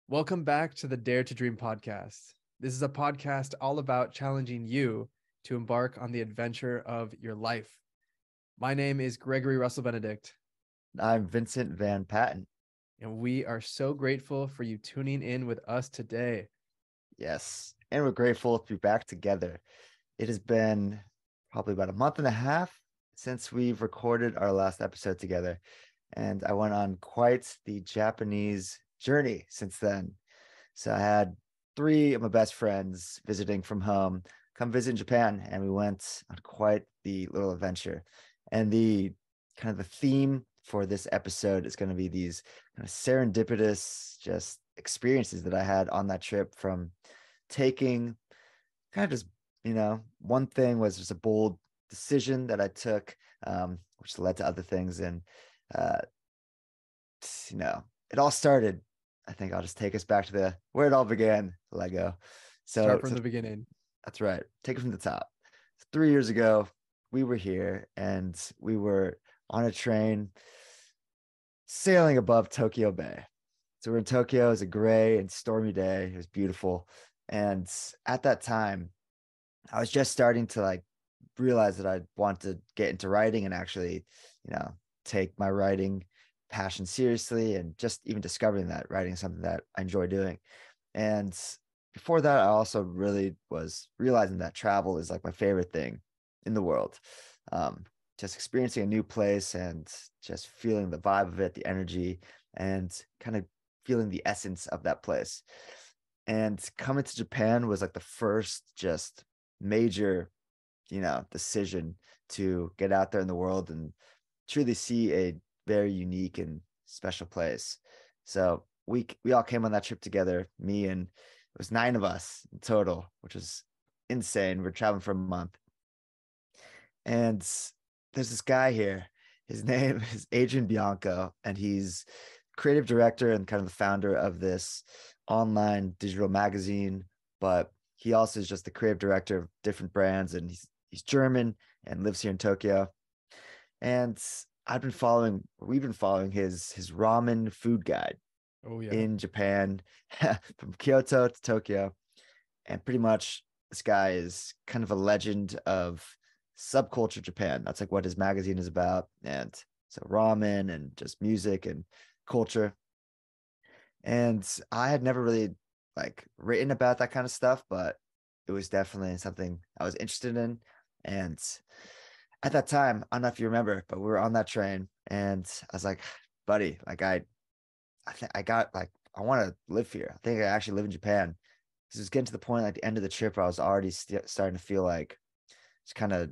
Welcome back to the Dare to Dream podcast. This is a podcast all about challenging you to embark on the adventure of your life. My name is Gregory Russell Benedict, I'm Vincent Van Patten. and we are so grateful for you tuning in with us today. Yes. And we're grateful to be back together. It has been probably about a month and a half since we've recorded our last episode together. And I went on quite the Japanese journey since then. So I had three of my best friends visiting from home come visit in Japan, and we went on quite the little adventure. And the kind of the theme for this episode is going to be these kind of serendipitous just experiences that I had on that trip, from taking kind of just, one thing was just a bold decision that I took, which led to other things. And, uh, it all started. I think I'll just take us back to where it all began, Lego. Start So, from so the beginning. that's right. Take it from the top. 3 years ago, we were here and we were on a train sailing above Tokyo Bay. So we're in Tokyo. It was a gray and stormy day. It was beautiful. And at that time, I was just starting to realize that I want to get into writing and actually, take my writing passion seriously, and just even discovering that writing is something that I enjoy doing. And before that, I also really was realizing that travel is like my favorite thing in the world. Um, just experiencing a new place and just feeling the vibe of it, the energy, and kind of feeling the essence of that place. And coming to Japan was like the first just major, decision to get out there in the world and truly see a very unique and special place. So we all came on that trip together, me and it was nine of us in total, which was insane. We're traveling for a month. And there's this guy here. His name is Adrian Bianco, and he's creative director and kind of the founder of this online digital magazine. But he also is just the creative director of different brands, and he's German and lives here in Tokyo. And we've been following his ramen food guide Oh, yeah. in Japan from Kyoto to Tokyo. And pretty much this guy is kind of a legend of subculture Japan. That's like what his magazine is about. And so ramen and just music and culture. And I had never really written about that kind of stuff, but it was definitely something I was interested in. And at that time, I don't know if you remember, but we were on that train and I was like, buddy, I think I got I want to live here. I think I actually live in Japan. Because it was getting to the point at the end of the trip where I was already starting to feel like it's kind of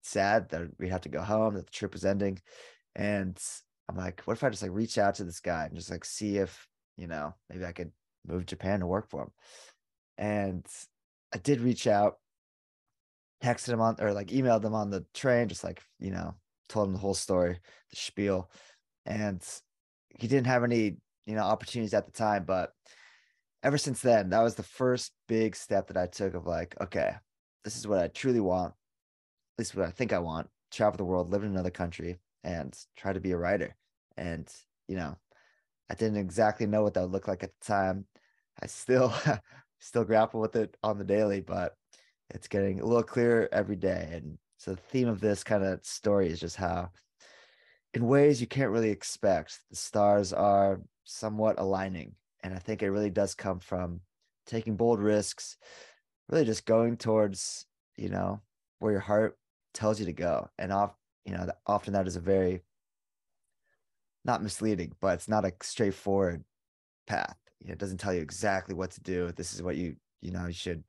sad that we'd have to go home, that the trip was ending. And I'm like, what if I just reach out to this guy and just see if, maybe I could move to Japan to work for him. And I did reach out, texted him on or emailed him on the train, just told him the whole story, the spiel. And he didn't have any, opportunities at the time, but ever since then, that was the first big step that I took of okay, this is what I truly want, at least what I think I want, travel the world, live in another country, and try to be a writer. And, I didn't exactly know what that would look like at the time. I still still grapple with it on the daily, but it's getting a little clearer every day. And so the theme of this kind of story is just how, in ways you can't really expect, the stars are somewhat aligning. And I think it really does come from taking bold risks, really just going towards, where your heart tells you to go. And often that is a very, not misleading, but it's not a straightforward path. It doesn't tell you exactly what to do. This is what you should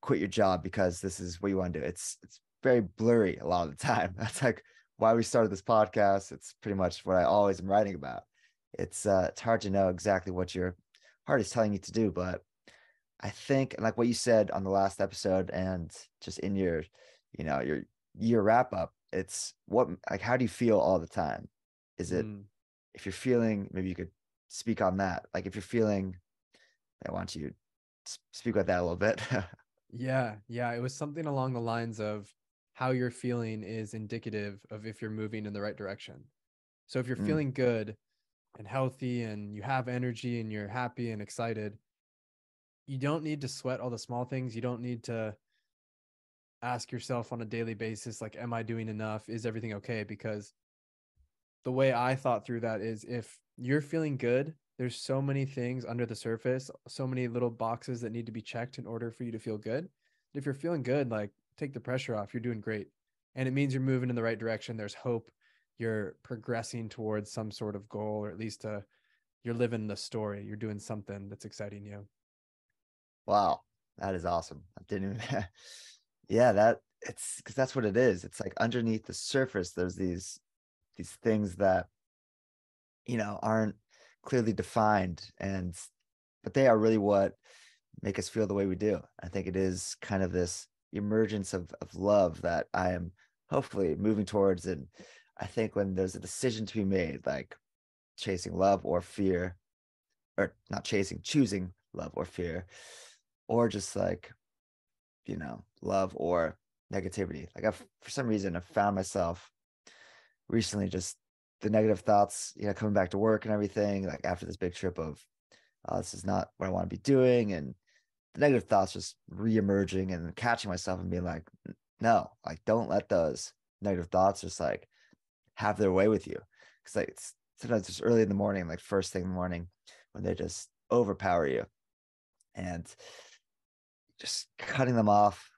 quit your job because this is what you want to do. It's very blurry a lot of the time. That's why we started this podcast. It's pretty much what I always am writing about. It's hard to know exactly what your heart is telling you to do, but I think, and like what you said on the last episode and just in your year wrap up, it's how do you feel all the time? Is it, Mm. if you're feeling, maybe you could speak on that. If you're feeling, I want you to speak about that a little bit. Yeah. Yeah. It was something along the lines of how you're feeling is indicative of if you're moving in the right direction. So if you're Mm, feeling good, and healthy and you have energy and you're happy and excited, you don't need to sweat all the small things. You don't need to ask yourself on a daily basis, like, am I doing enough? Is everything okay? Because the way I thought through that is, if you're feeling good, there's so many things under the surface, so many little boxes that need to be checked in order for you to feel good. If you're feeling good, like, take the pressure off. You're doing great. And it means you're moving in the right direction. There's hope. You're progressing towards some sort of goal, or at least you're living the story. You're doing something that's exciting you. Wow, that is awesome. I didn't even yeah, that it's because that's what it is. It's like underneath the surface, there's these things that aren't clearly defined, and but they are really what make us feel the way we do. I think it is kind of this emergence of love that I am hopefully moving towards. And I think when there's a decision to be made, like chasing love or fear, or not chasing, choosing love or fear, or just like, love or negativity. Like for some reason, I've found myself recently just the negative thoughts, coming back to work and everything, like after this big trip of, this is not what I want to be doing. And the negative thoughts just re-emerging and catching myself and being like, no, like, don't let those negative thoughts just like have their way with you. Cause like it's sometimes just early in the morning, like first thing in the morning, when they just overpower you, and just cutting them off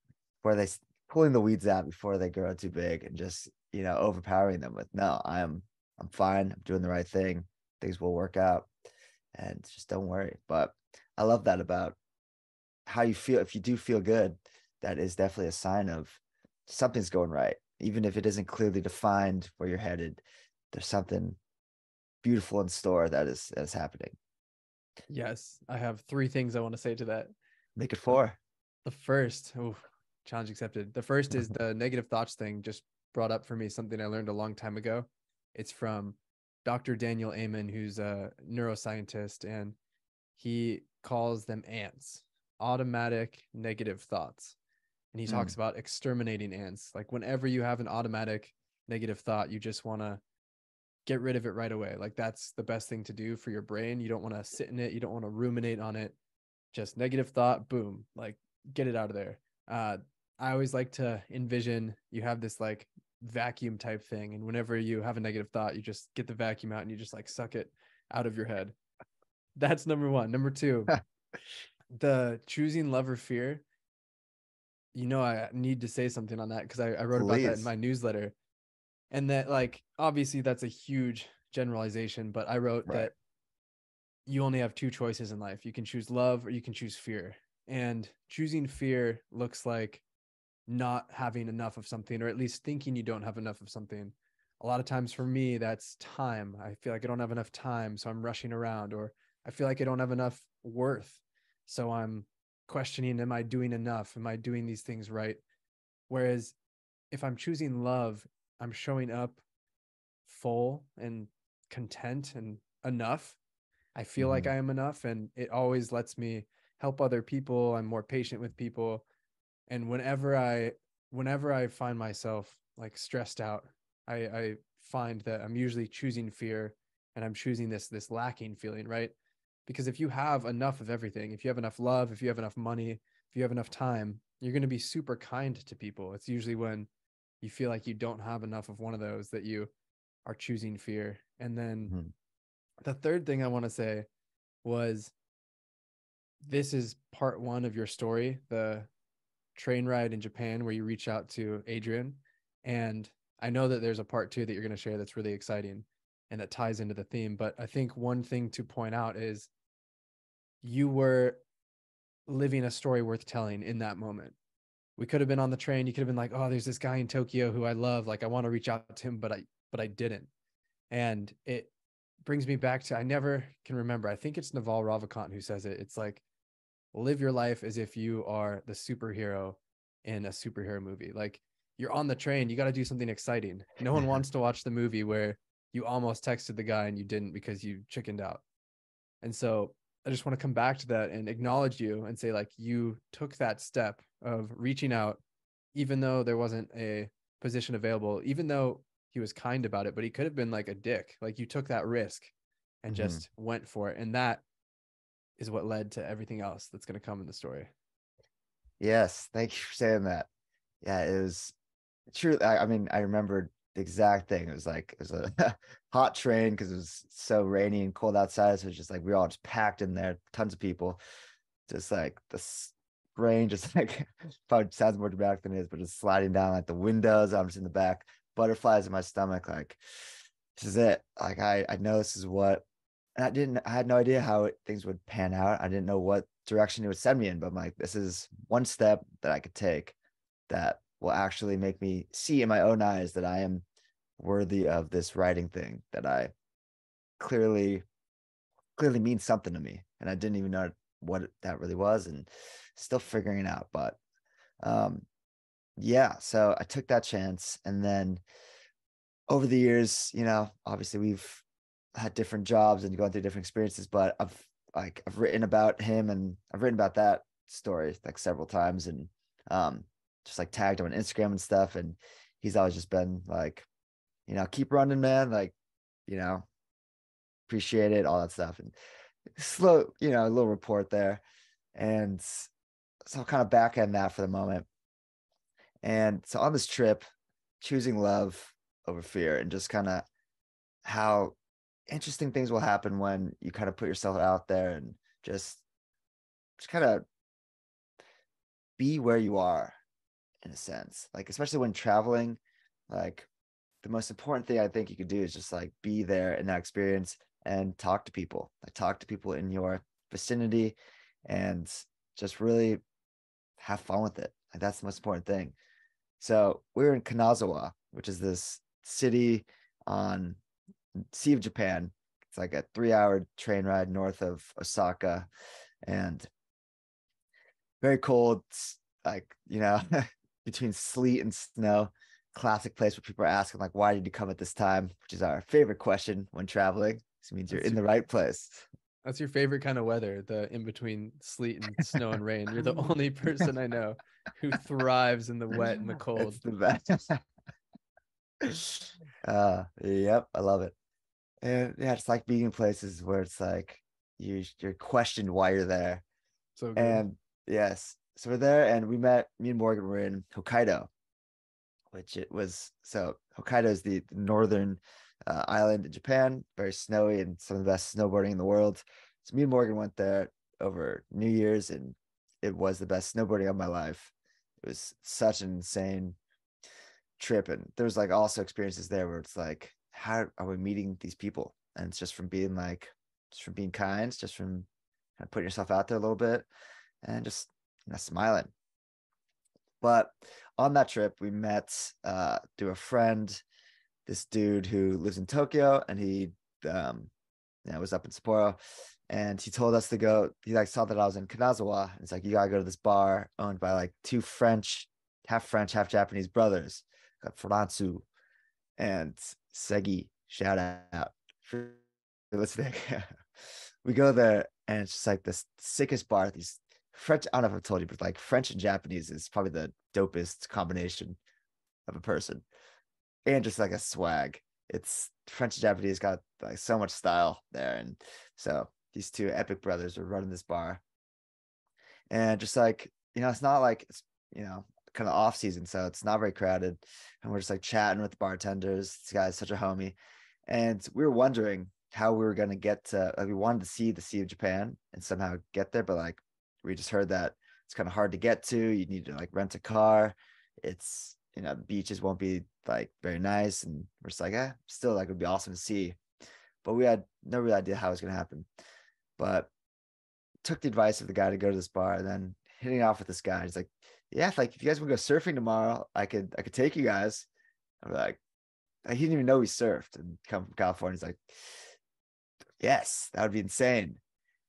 where they pulling the weeds out before they grow too big, and just, overpowering them with, no, I'm fine. I'm doing the right thing. Things will work out, and just don't worry. But I love that about how you feel. If you do feel good, that is definitely a sign of something's going right. Even if it isn't clearly defined where you're headed, there's something beautiful in store that is happening. Yes, I have three things I want to say to that. Make it The, four. the first, oh, challenge accepted. The first is the negative thoughts thing just brought up for me something I learned a long time ago. It's from Dr. Daniel Amen, who's a neuroscientist, and he calls them ants, automatic negative thoughts. And he talks Mm, about exterminating ants. Like, whenever you have an automatic negative thought, you just want to get rid of it right away. Like, that's the best thing to do for your brain. You don't want to sit in it. You don't want to ruminate on it. Just negative thought, boom, like, get it out of there. I always like to envision you have this like vacuum type thing. And whenever you have a negative thought, you just get the vacuum out and you just like suck it out of your head. That's number one. Number two, the choosing love or fear. I need to say something on that because I wrote about that in please. my newsletter. And that, like, obviously that's a huge generalization, but I wrote Right. that you only have two choices in life. You can choose love or you can choose fear. And choosing fear looks like not having enough of something, or at least thinking you don't have enough of something. A lot of times for me, that's time. I feel like I don't have enough time, so I'm rushing around, or I feel like I don't have enough worth. So I'm questioning, am I doing enough? Am I doing these things right? Whereas if I'm choosing love, I'm showing up full and content and enough. I feel like Hmm. I am enough, and it always lets me help other people. I'm more patient with people. And whenever I find myself like stressed out, I find that I'm usually choosing fear, and I'm choosing this lacking feeling, right? Because if you have enough of everything, if you have enough love, if you have enough money, if you have enough time, you're going to be super kind to people. It's usually when you feel like you don't have enough of one of those that you are choosing fear. And then Hmm. the third thing I want to say was, this is part one of your story, the train ride in Japan where you reach out to Adrian. And I know that there's a part two that you're going to share that's really exciting and that ties into the theme. But I think one thing to point out is you were living a story worth telling in that moment. We could have been on the train. You could have been like, oh, there's this guy in Tokyo who I love. Like, I want to reach out to him, but I didn't. And it brings me back to, I never can remember. I think it's Naval Ravikant who says it. It's like, live your life as if you are the superhero in a superhero movie. Like, you're on the train, you got to do something exciting. No one wants to watch the movie where you almost texted the guy and you didn't because you chickened out. And so I just want to come back to that and acknowledge you and say, like, you took that step of reaching out, even though there wasn't a position available, even though he was kind about it, but he could have been like a dick. Like, you took that risk, and just went for it. And that is what led to everything else that's going to come in the story. Yes, thank you for saying that. Yeah, it was true. I mean, I remembered the exact thing. It was a hot train because it was so rainy and cold outside. So it was just like we were all just packed in there, tons of people, just like this rain, just like probably sounds more dramatic than it is, but just sliding down like the windows. I'm just in the back, butterflies in my stomach. Like, this is it. Like, I know this is what, and I had no idea how things would pan out. I didn't know what direction it would send me in, but I'm like, this is one step that I could take that will actually make me see in my own eyes that I am worthy of this writing thing that I clearly means something to me. And I didn't even know what that really was, and still figuring it out. But yeah, so I took that chance. And then over the years, obviously we've had different jobs and going through different experiences, but I've written about him, and I've written about that story like several times, and just like tagged him on Instagram and stuff. And he's always just been like, keep running, man. Like, appreciate it, all that stuff. And slow, a little report there. And so I'll kind of back end that for the moment. And so on this trip, choosing love over fear, and just kind of how interesting things will happen when you kind of put yourself out there and just kind of be where you are, in a sense. Like, especially when traveling, like the most important thing I think you could do is just like be there in that experience and talk to people. Like, talk to people in your vicinity and just really have fun with it. Like, that's the most important thing. So we were in Kanazawa, which is this city on Sea of Japan. It's like a 3-hour train ride north of Osaka, and very cold, like, between sleet and snow. Classic place where people are asking, like, why did you come at this time? Which is our favorite question when traveling. This means you're in the right place. That's your favorite kind of weather, the in between sleet and snow and rain. You're the only person I know who thrives in the wet and the cold. It's the best. Yep, I love it. And yeah, it's like being in places where it's like you're questioned why you're there. So good. And yes, so we're there, and me and Morgan were in Hokkaido, which Hokkaido is the northern island in Japan, very snowy and some of the best snowboarding in the world. So me and Morgan went there over New Year's, and it was the best snowboarding of my life. It was such an insane trip. And there's like also experiences there where it's like, how are we meeting these people? And it's just from being kind, just from kind of putting yourself out there a little bit, and just smiling. But on that trip, we met through a friend, this dude who lives in Tokyo, and he was up in Sapporo, and he told us to go. He like saw that I was in Kanazawa, and it's like, you gotta go to this bar owned by like two half French, half Japanese brothers, got Fransu and Segi. Shout out for listening. We go there, and it's just like this sickest bar. These French, I don't know if I've told you, but like French and Japanese is probably the dopest combination of a person, and just like a swag. It's French and Japanese got like so much style there. And so these two epic brothers are running this bar, and just like, it's not like it's, kind of off season, so it's not very crowded. And we're just like chatting with the bartenders. This guy's such a homie. And we were wondering how we were going to get to, like, we wanted to see the Sea of Japan and somehow get there, but like we just heard that it's kind of hard to get to. You need to like rent a car. It's, the beaches won't be like very nice. And we're just like, still, like, it would be awesome to see. But we had no real idea how it was going to happen. But took the advice of the guy to go to this bar, and then hitting off with this guy. He's like, yeah, like, if you guys want to go surfing tomorrow, I could take you guys. I'm like, he didn't even know we surfed and come from California. He's like, yes, that would be insane.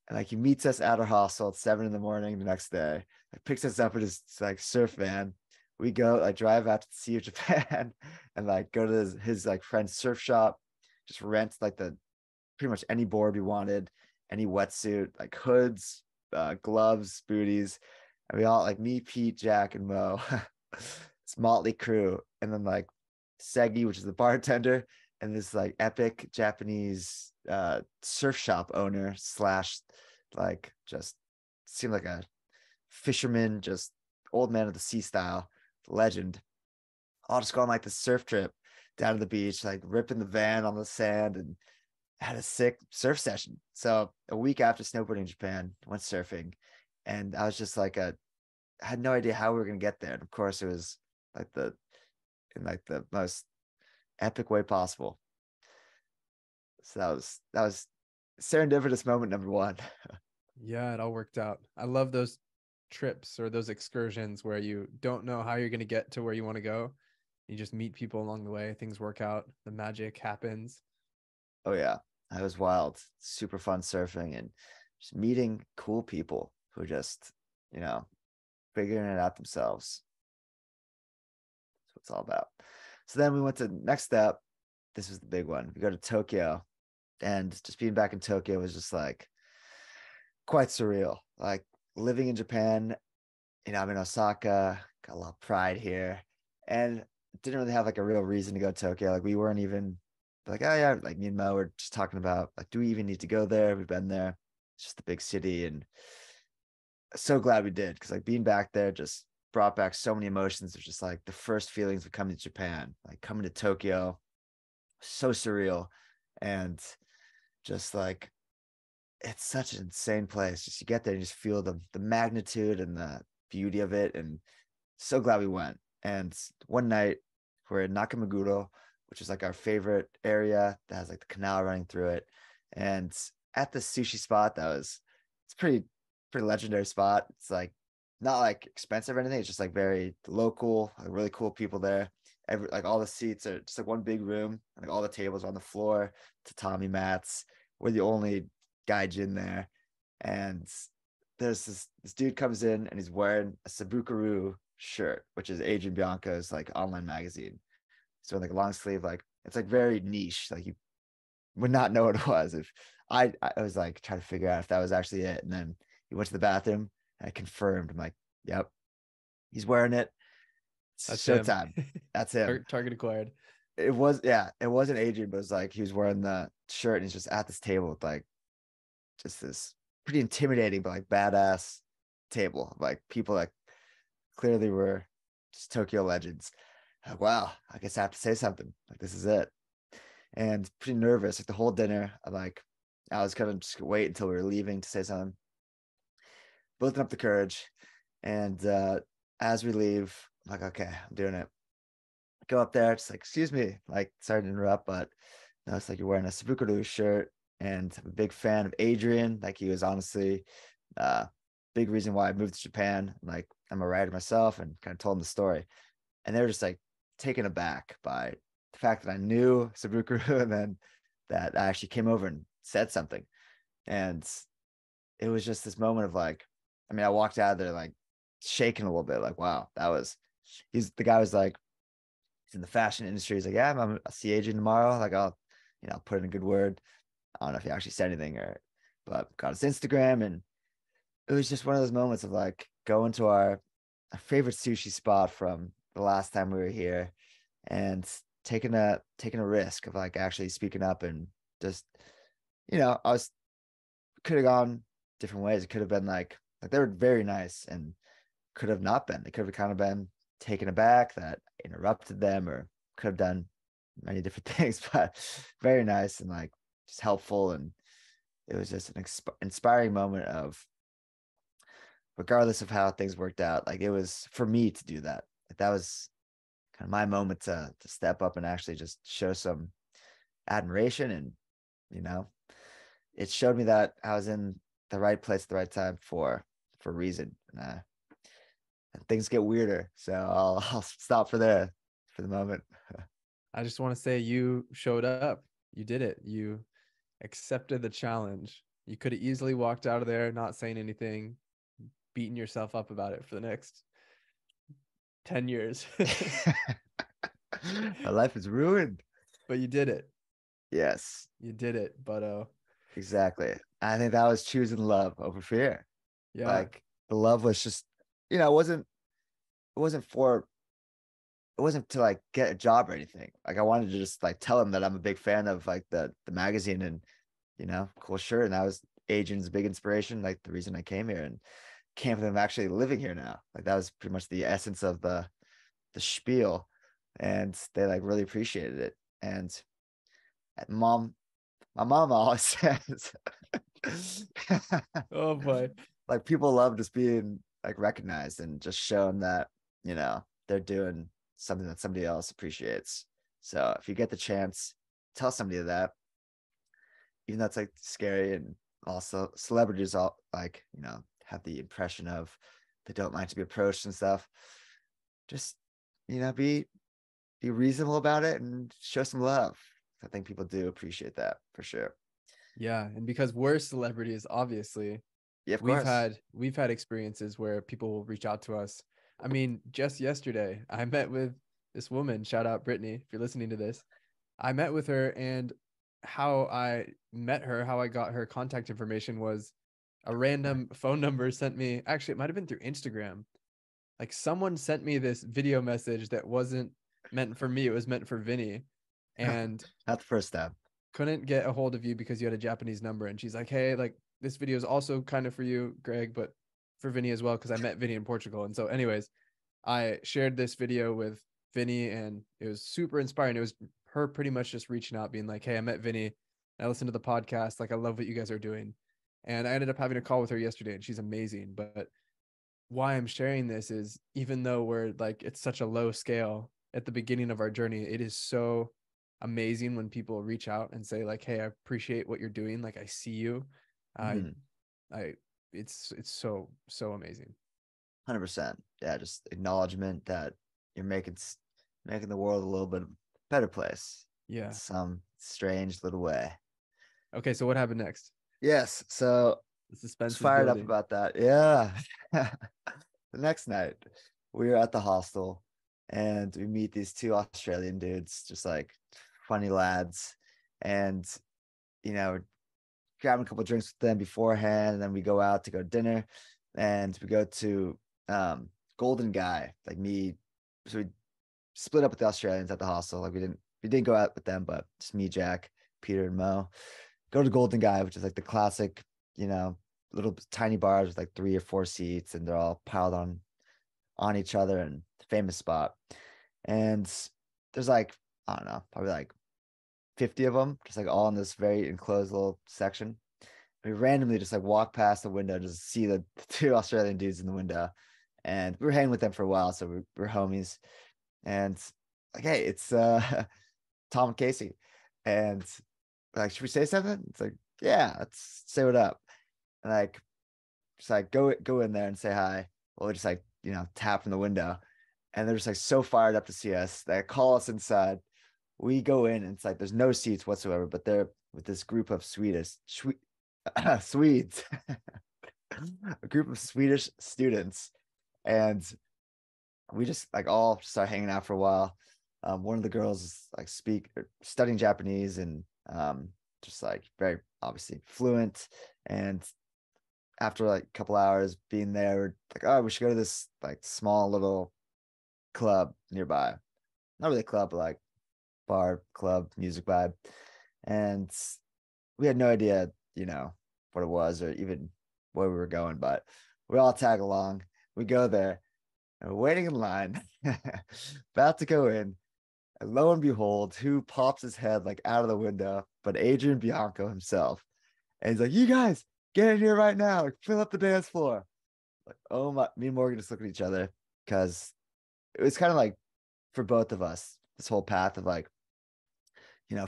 And like, he meets us at our hostel at 7 a.m. the next day, like, picks us up in his like surf van. We go, like, drive out to the Sea of Japan and like go to his like friend's surf shop, just rent like pretty much any board we wanted, any wetsuit, like hoods, gloves, booties. And we all, like, me, Pete, Jack, and Mo, it's motley crew. And then like Segi, which is the bartender, and this like epic Japanese surf shop owner slash like just seemed like a fisherman, just old man of the sea style legend. I'll just go on like the surf trip down to the beach, like ripping the van on the sand, and had a sick surf session. So a week after snowboarding in Japan, went surfing, and I was just like I had no idea how we were gonna get there. And of course, it was like in like the most epic way possible. So that was serendipitous moment number one. Yeah, it all worked out. I love those trips or those excursions where you don't know how you're going to get to where you want to go. You just meet people along the way, things work out, the magic happens. Oh yeah, that was wild. Super fun surfing and just meeting cool people who just, you know, figuring it out themselves. That's what it's all about. So then we went to next step. This was the big one. We go to Tokyo, and just being back in Tokyo was just like quite surreal. Like living in Japan, I'm in Osaka, got a lot of pride here, and didn't really have like a real reason to go to Tokyo. Like we weren't even like, oh yeah, like me and Mo were just talking about like, do we even need to go there? We've been there. It's just a big city, and so glad we did, because like being back there just brought back so many emotions. It's just like the first feelings of coming to Japan, like coming to Tokyo, so surreal, and just like it's such an insane place. Just you get there and just feel the magnitude and the beauty of it, and so glad we went. And one night we're in Nakamaguro, which is like our favorite area that has like the canal running through it. And at the sushi spot, it's pretty legendary spot. It's like not like expensive or anything. It's just like very local, like really cool people there. Like all the seats are just like one big room, and like all the tables are on the floor, tatami mats. We're the only gaijin there. And there's this dude comes in and he's wearing a Sabukaru shirt, which is Adrian Bianco's like online magazine. So like a long sleeve, like it's like very niche. Like you would not know what it was if I was like trying to figure out if that was actually it. And then he went to the bathroom and I confirmed. I'm like, yep, he's wearing it. It's That's him. showtime. That's him. Target acquired. It wasn't Adrian, but it was like he was wearing the shirt and he's just at this table with like just this pretty intimidating but like badass table of like people that clearly were just Tokyo legends. Like, wow, I guess I have to say something. Like this is it. And pretty nervous. Like the whole dinner, I was kind of just wait until we were leaving to say something. Building up the courage. And as we leave, I'm like, okay, I'm doing it. Go up there, just like, excuse me, like sorry to interrupt, but no, it's like you're wearing a Sabukaru shirt, and I'm a big fan of Adrian. Like he was honestly big reason why I moved to Japan. Like I'm a writer myself, and kind of told them the story. And they were just like taken aback by the fact that I knew Sabukaru and then that I actually came over and said something. And it was just this moment of like, I walked out of there like shaking a little bit, like, wow, the guy was like, he's in the fashion industry. He's like, yeah, I'll see Adrian tomorrow. Like I'll put in a good word. I don't know if he actually said anything but got his Instagram. And it was just one of those moments of like going to our favorite sushi spot from the last time we were here and taking a risk of like actually speaking up and just, could have gone different ways. It could have been like they were very nice, and could have not been. They could have kind of been taken aback that I interrupted them, or could have done many different things, but very nice and like just helpful. And it was just an inspiring moment of, regardless of how things worked out, like it was for me to do that. Like that was kind of my moment to step up and actually just show some admiration. And it showed me that I was in the right place at the right time for a reason. And things get weirder, so I'll stop for there for the moment. I just want to say you showed up. You did it. You accepted the challenge. You could have easily walked out of there not saying anything, beating yourself up about it for the next 10 years. My life is ruined. But you did it. Yes. You did it, but exactly. I think that was choosing love over fear. yeah. Like the love was just, it wasn't to like get a job or anything. Like I wanted to just like tell him that I'm a big fan of like the magazine, and cool shirt. And that was Adrian's big inspiration, like the reason I came here, and can't believe I'm actually living here now. Like that was pretty much the essence of the spiel. And they like really appreciated it. And my mom always says Oh boy. like people love just being like recognized and just shown that, they're doing something that somebody else appreciates. So if you get the chance, tell somebody that, even though it's like scary. And also celebrities all like, have the impression of they don't like to be approached and stuff. Just, be reasonable about it and show some love. I think people do appreciate that for sure. Yeah, and because we're celebrities, obviously, Yeah, of we've course. had experiences where people will reach out to us. I mean, just yesterday, I met with this woman. Shout out Brittany, if you're listening to this. I met with her, and how I met her, how I got her contact information was a random phone number sent me. Actually, it might have been through Instagram. Like someone sent me this video message that wasn't meant for me. It was meant for Vinny, and Not the first step. couldn't get a hold of you because you had a Japanese number. And she's like, hey, like this video is also kind of for you, Greg, but for Vinny as well, because I met Vinny in Portugal. And so, anyways, I shared this video with Vinny, and it was super inspiring. It was her pretty much just reaching out, being like, hey, I met Vinny. I listened to the podcast. Like, I love what you guys are doing. And I ended up having a call with her yesterday, and she's amazing. But why I'm sharing this is, even though we're like, it's such a low scale at the beginning of our journey, it is so amazing when people reach out and say like, hey, I appreciate what you're doing. Like, I see you. I, Mhm. I, it's so amazing. 100%. Yeah, just acknowledgement that you're making the world a little bit better place in Yeah. some strange little way. Okay. So what happened next? Yes, so The I was suspense is fired up building. about that. Yeah. The next night, we were at the hostel and we meet these two Australian dudes, just like funny lads. And, you know, grabbing a couple of drinks with them beforehand. And then we go out to go to dinner and we go to Golden Guy, like me. So we split up with the Australians at the hostel. Like we didn't go out with them, but just me, Jack, Peter, and Mo. Go to Golden Guy, which is like the classic, you know, little tiny bars with like 3 or 4 seats, and they're all piled on each other, and famous spot. And there's like, I don't know, probably like 50 of them, just like all in this very enclosed little section. We randomly just like walk past the window, just see the two Australian dudes in the window. And we were hanging with them for a while, so we're homies. And like, hey, it's Tom and Casey. And like, should we say something? It's like, yeah, let's say what up. And like, just like go in there and say hi. Well, we just like, tap from the window. And they're just like so fired up to see us. They call us inside. We go in and it's like there's no seats whatsoever, but they're with this group of Swedes, a group of Swedish students. And we just like all start hanging out for a while. One of the girls is like studying Japanese, and just like very obviously fluent. And after like a couple hours being there, we're like, oh, we should go to this like small little club nearby. Not really a club, but like bar, club, music vibe. And we had no idea, what it was or even where we were going, but we all tag along. We go there and we're waiting in line, about to go in. And lo and behold, who pops his head like out of the window? But Adrian Bianco himself. And he's like, you guys, get in here right now. Like, fill up the dance floor. Like, oh my, me and Morgan just look at each other because it was kind of like for both of us, this whole path of like,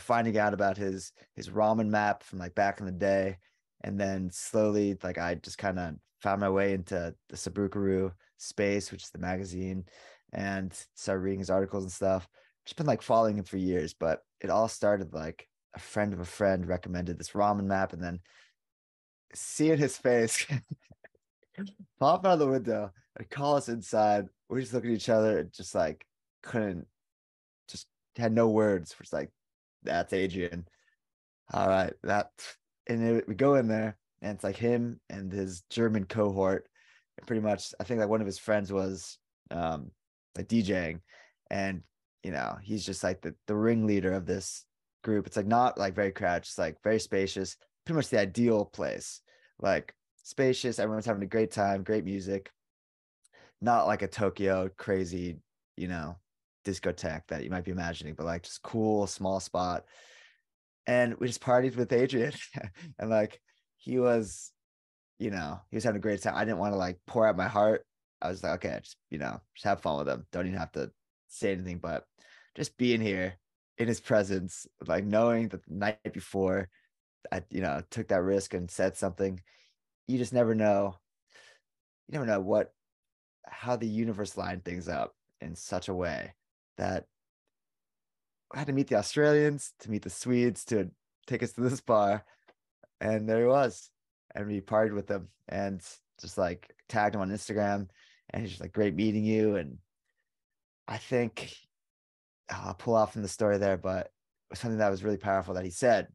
finding out about his ramen map from like back in the day. And then slowly, like I just kind of found my way into the Sabukaru space, which is the magazine, and started reading his articles and stuff. Just been like following him for years, but it all started like a friend of a friend recommended this ramen map, and then seeing his face pop out of the window and call us inside. We just look at each other and just like couldn't, just had no words. We're just like, that's Adrian. All right, we go in there and it's like him and his German cohort. And pretty much, I think like one of his friends was like DJing, and he's just like the ringleader of this group. It's like not like very crowded, just like very spacious, pretty much the ideal place. Like spacious, everyone's having a great time, great music. Not like a Tokyo crazy, discotheque that you might be imagining, but like just cool, small spot. And we just partied with Adrian. And like he was, he was having a great time. I didn't want to like pour out my heart. I was like, okay, just have fun with him. Don't even have to say anything, but just being here in his presence, like knowing that the night before I, took that risk and said something, you just never know. You never know how the universe lined things up in such a way that I had to meet the Australians, to meet the Swedes, to take us to this bar. And there he was. And we partied with him and just like tagged him on Instagram. And he's just like, great meeting you. And I think I'll pull off from the story there, but something that was really powerful that he said,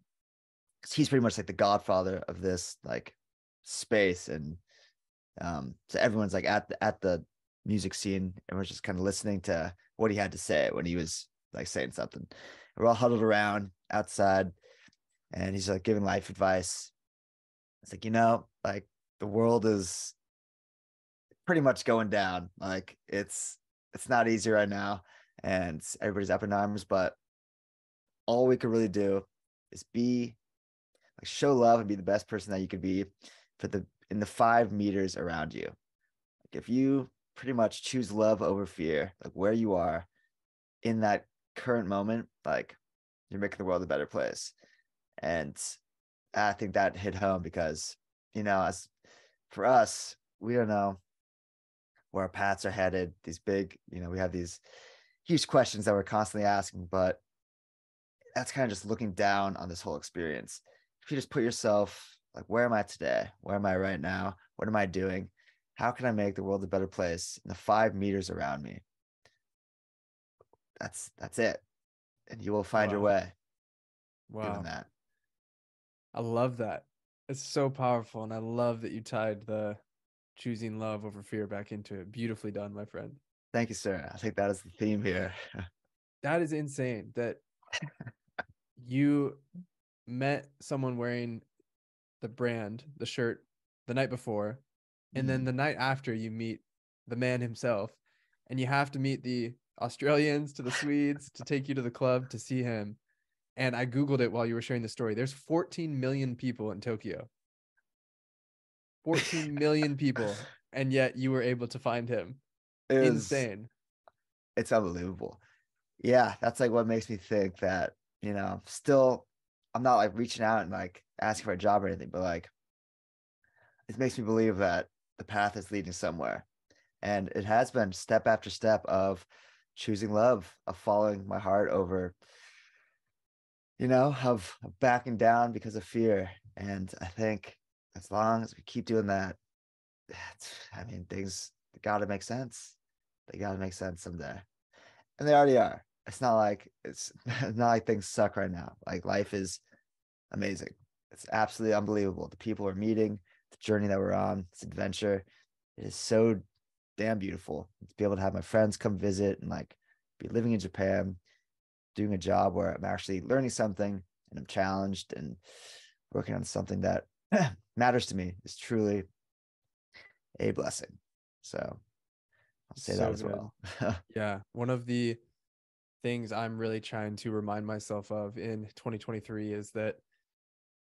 because he's pretty much like the godfather of this like space. And so everyone's like at the music scene, and we're just kind of listening to what he had to say when he was like saying something. We're all huddled around outside, and he's like giving life advice. It's like, like the world is pretty much going down. Like it's not easy right now, and everybody's up in arms, but all we could really do is be like show love and be the best person that you could be in the 5 meters around you. Like if you pretty much choose love over fear, like where you are in that current moment, like you're making the world a better place. And I think that hit home because, as for us, we don't know where our paths are headed. These big, we have these huge questions that we're constantly asking, but that's kind of just looking down on this whole experience. If you just put yourself like, where am I today? Where am I right now? What am I doing? How can I make the world a better place in the 5 meters around me? That's it. And you will find your way doing that. I love that. It's so powerful. And I love that you tied the choosing love over fear back into it. Beautifully done, my friend. Thank you, sir. I think that is the theme here. That is insane that you met someone wearing the shirt the night before, and then the night after you meet the man himself, and you have to meet the Australians to the Swedes to take you to the club to see him. And I Googled it while you were sharing the story. There's 14 million people in Tokyo. 14 million people. And yet you were able to find him. Insane. It's unbelievable. Yeah, that's like what makes me think that, still I'm not like reaching out and like asking for a job or anything, but like it makes me believe that the path is leading somewhere. And it has been step after step of choosing love, of following my heart over, of backing down because of fear. And I think as long as we keep doing that, things got to make sense. They got to make sense someday. And they already are. It's not like things suck right now. Like life is amazing. It's absolutely unbelievable. The people we're meeting, the journey that we're on, this adventure, it is so damn beautiful to be able to have my friends come visit and like be living in Japan, doing a job where I'm actually learning something and I'm challenged and working on something that matters to me is truly a blessing. So I'll say that as well. Yeah. One of the things I'm really trying to remind myself of in 2023 is that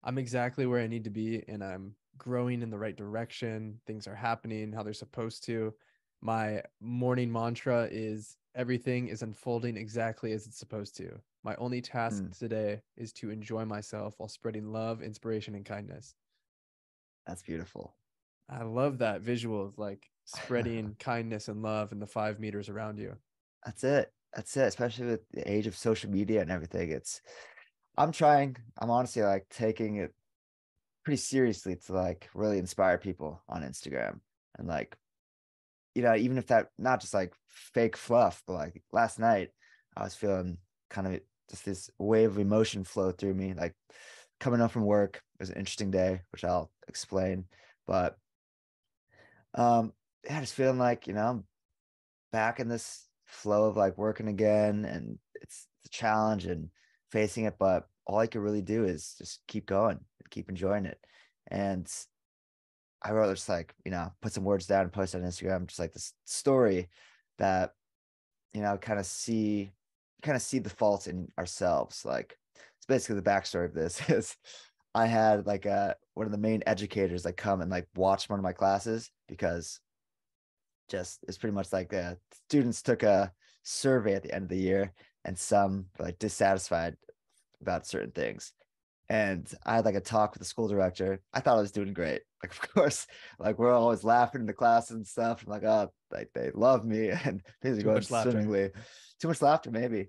I'm exactly where I need to be and I'm growing in the right direction. Things are happening how they're supposed to. My morning mantra is everything is unfolding exactly as it's supposed to. My only task today is to enjoy myself while spreading love, inspiration, and kindness. That's beautiful. I love that visual of like spreading kindness and love in the 5 meters around you. That's it. Especially with the age of social media and everything. I'm honestly like taking it pretty seriously to like really inspire people on Instagram. And like, even if that not just like fake fluff, but like last night I was feeling kind of just this wave of emotion flow through me, like coming up from work. It was an interesting day, which I'll explain. But yeah, just feeling like, I'm back in this flow of like working again, and it's a challenge and facing it, but all I could really do is just keep going, keep enjoying it. And I wrote just like, put some words down and post on Instagram, just like this story that, kind of see the faults in ourselves. Like, it's basically the backstory of this is I had like one of the main educators like come and like watch one of my classes, because just it's pretty much like students took a survey at the end of the year, and some were like dissatisfied about certain things. And I had like a talk with the school director. I thought I was doing great. Like, of course, like we're always laughing in the class and stuff. I'm like, oh, like they love me and things are Too going much laughter. swimmingly. Too much laughter, maybe.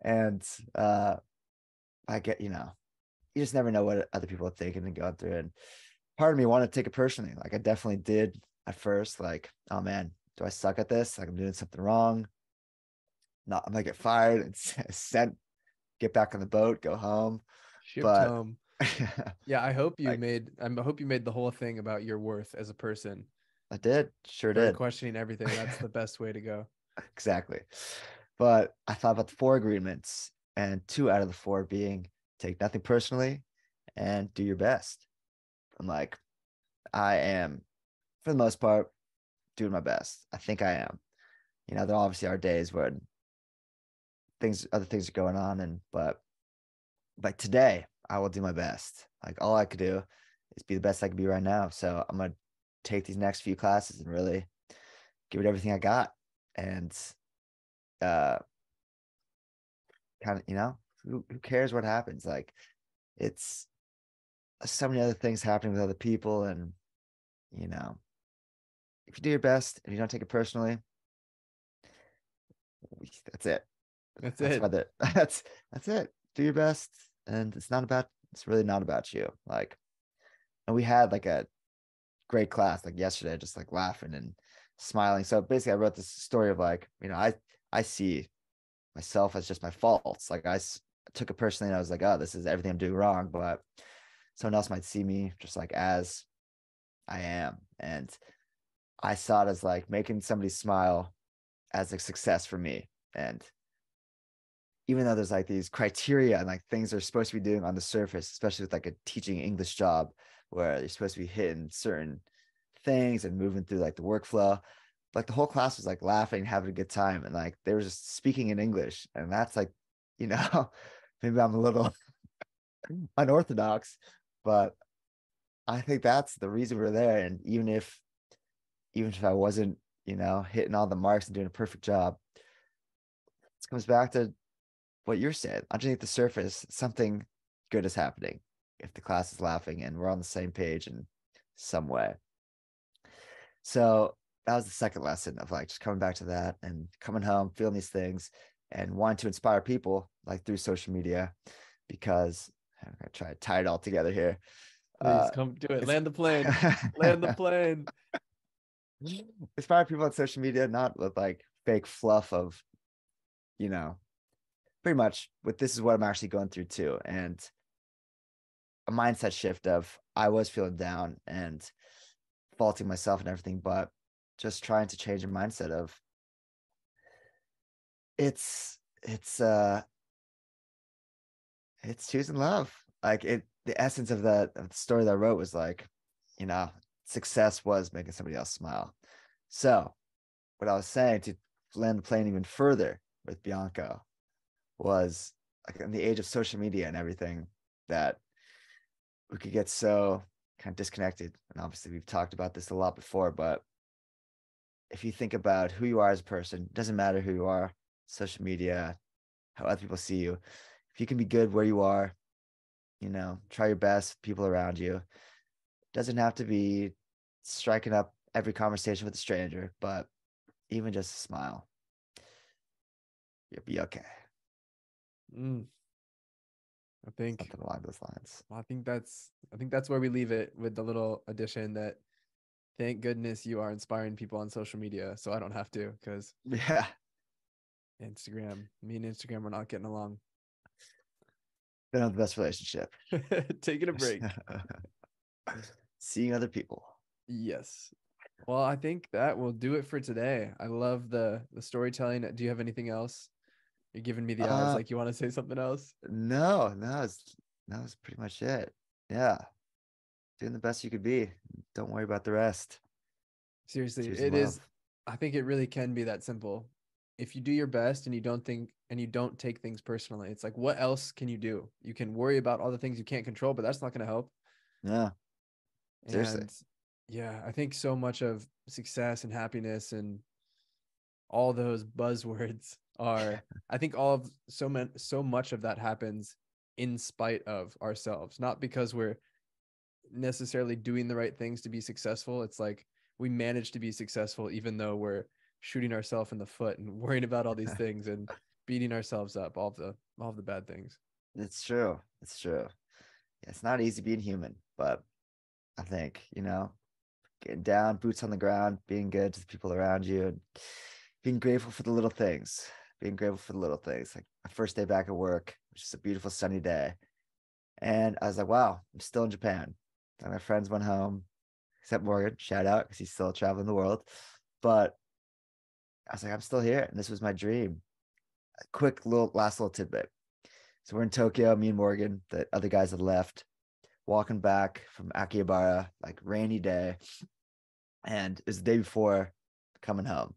And I get, you just never know what other people are thinking and going through. And part of me wanted to take it personally. Like I definitely did at first, like, oh man, do I suck at this? Like I'm doing something wrong. Not, I'm gonna get fired and sent, get back on the boat, go home. Shipped But home. Yeah, I hope you like, made the whole thing about your worth as a person. I did, sure Started did. questioning everything. That's the best way to go. Exactly. But I thought about the 4 agreements, and 2 out of the 4 being take nothing personally and do your best. I'm like, I am, for the most part, doing my best. I think I am. There obviously are days when other things are going on, but like today, I will do my best. Like all I could do is be the best I can be right now. So I'm gonna take these next few classes and really give it everything I got. And uh kind of, who cares what happens? Like it's so many other things happening with other people. And, you know, if you do your best and you don't take it personally, that's it. That's That's it. why that's it. Do your best. And it's really not about you. Like, and we had like a great class like yesterday, just like laughing and smiling. So basically I wrote this story of like, I see myself as just my faults. Like took it personally and I was like, oh, this is everything I'm doing wrong. But someone else might see me just like as I am. And I saw it as like making somebody smile as a success for me. And even though there's like these criteria and like things they're supposed to be doing on the surface, especially with like a teaching English job where you're supposed to be hitting certain things and moving through like the workflow, like the whole class was like laughing, having a good time. And like they were just speaking in English. And that's like, you know, maybe I'm a little unorthodox, but I think that's the reason we're there. And even if I wasn't, hitting all the marks and doing a perfect job, it comes back to what you're saying. Underneath the surface, something good is happening if the class is laughing and we're on the same page in some way. So that was the second lesson of like just coming back to that and coming home, feeling these things and wanting to inspire people like through social media, because I'm gonna try to tie it all together here. Please come do it. Land the plane. Land the plane. Inspire people on social media, not with like fake fluff of, pretty much what this is what I'm actually going through too. And a mindset shift of I was feeling down and faulting myself and everything, but just trying to change a mindset of it's choosing love. Like the essence of the story that I wrote was like, success was making somebody else smile. So what I was saying to land the plane even further with Bianco was like in the age of social media and everything, that we could get so kind of disconnected. And obviously we've talked about this a lot before, but if you think about who you are as a person, it doesn't matter who you are, social media, how other people see you. If you can be good where you are, try your best, people around you. It doesn't have to be striking up every conversation with a stranger, but even just a smile, you'll be okay. I think something along those lines. I think that's where we leave it, with the little addition that thank goodness you are inspiring people on social media, so I don't have to, because Yeah, me and Instagram are not getting along. they don't have the best relationship. Taking a break. Seeing other people. Yes. Well, I think that will do it for today. I love the storytelling. Do you have anything else You're giving me the eyes Uh, like you want to say something else. no, that was pretty much it. Yeah, doing the best you could be. Don't worry about the rest. Seriously, Choosing it is. love. I think it really can be that simple. If you do your best and you don't take things personally, it's like, what else can you do? You can worry about all the things you can't control, but that's not going to help. Yeah, seriously. And yeah, I think so much of success and happiness and all those buzzwords are, I think all of so much of that happens in spite of ourselves, not because we're necessarily doing the right things to be successful. It's like we manage to be successful even though we're shooting ourselves in the foot and worrying about all these things and beating ourselves up, all of the bad things. It's true. It's true. Yeah, it's not easy being human, but I think, getting down, boots on the ground, being good to the people around you, and being grateful for the little things. Being grateful for the little things. Like my first day back at work, which is a beautiful sunny day. And I was like, wow, I'm still in Japan. And my friends went home, except Morgan, shout out, because he's still traveling the world. But I was like, I'm still here. And this was my dream. A quick last little tidbit. So we're in Tokyo, me and Morgan, the other guys had left, walking back from Akihabara, like rainy day. And it was the day before coming home.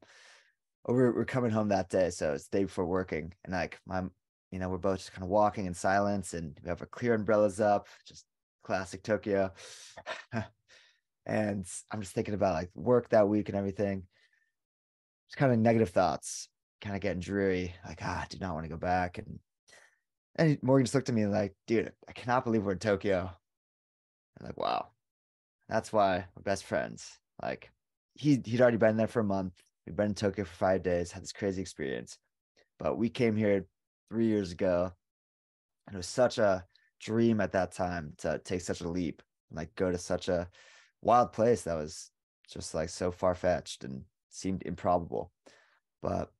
Or we're coming home that day. So it's the day before working. And like we're both just kind of walking in silence and we have our clear umbrellas up, just classic Tokyo. And I'm just thinking about like work that week and everything. Just kind of negative thoughts, kind of getting dreary, like, I do not want to go back. And Morgan just looked at me like, dude, I cannot believe we're in Tokyo. I'm like, wow, that's why we're best friends. Like he'd already been there for a month. We've been in Tokyo for 5 days, had this crazy experience. But we came here 3 years ago, and it was such a dream at that time to take such a leap and like go to such a wild place that was just like so far fetched and seemed improbable. But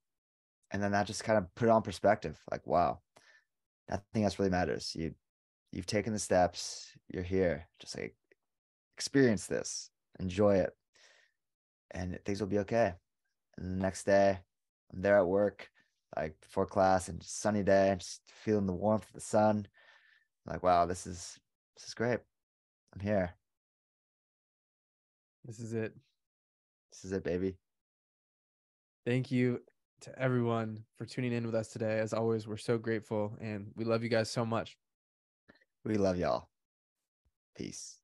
and then that just kind of put it on perspective. Like, wow, nothing else really matters. You've taken the steps. You're here. Just like experience this, enjoy it, and things will be okay. And the next day, I'm there at work, like before class, and just sunny day, just feeling the warmth of the sun. I'm like, wow, this is great. I'm here. This is it. This is it, baby. Thank you to everyone for tuning in with us today. As always, we're so grateful and we love you guys so much. We love y'all. Peace.